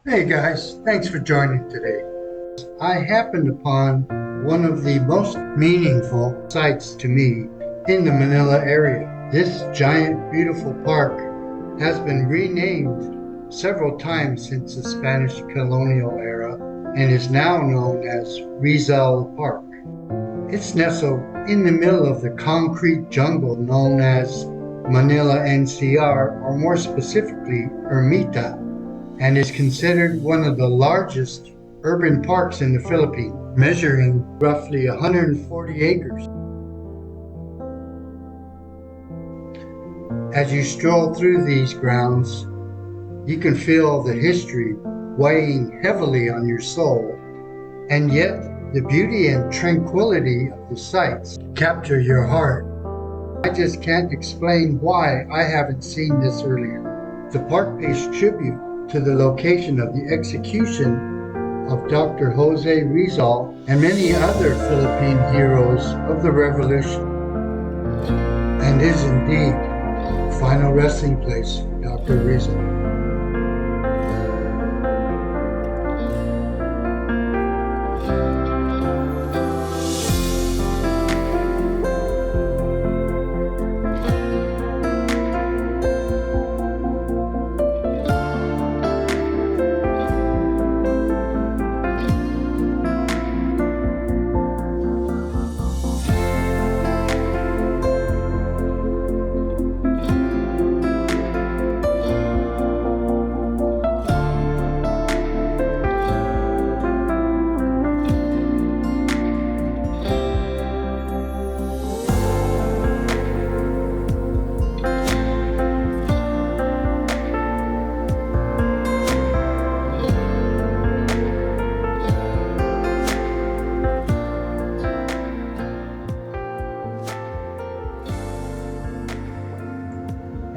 Hey guys, thanks for joining today. I happened upon one of the most meaningful sites to me in the Manila area. This giant, beautiful park has been renamed several times since the Spanish colonial era and is now known as Rizal Park. It's nestled in the middle of the concrete jungle known as Manila NCR, or more specifically, Ermita, and is considered one of the largest urban parks in the Philippines, measuring roughly 140 acres. As you stroll through these grounds, you can feel the history weighing heavily on your soul, and yet the beauty and tranquility of the sights capture your heart. I just can't explain why I haven't seen this earlier. The park pays tribute to the location of the execution of Dr. Jose Rizal and many other Philippine heroes of the revolution, and is indeed the final resting place for Dr. Rizal.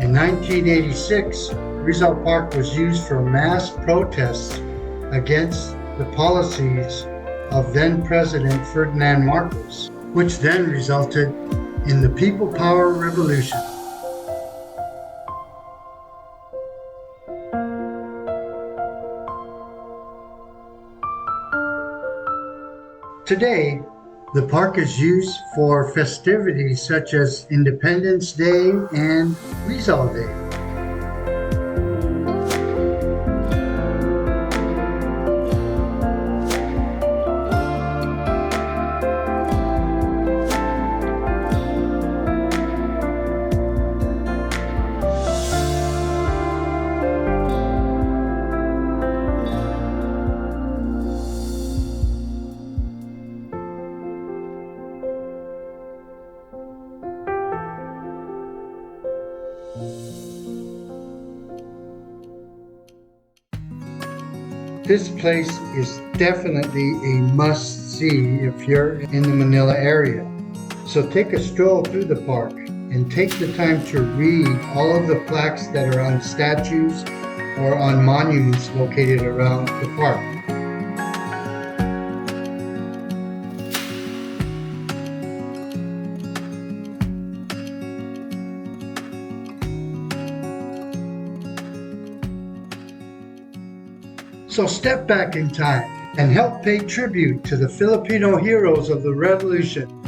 In 1986, Rizal Park was used for mass protests against the policies of then President Ferdinand Marcos, which then resulted in the People Power Revolution. Today, the park is used for festivities such as Independence Day and Rizal Day. This place is definitely a must-see if you're in the Manila area. So take a stroll through the park and take the time to read all of the plaques that are on statues or on monuments located around the park. So step back in time and help pay tribute to the Filipino heroes of the revolution.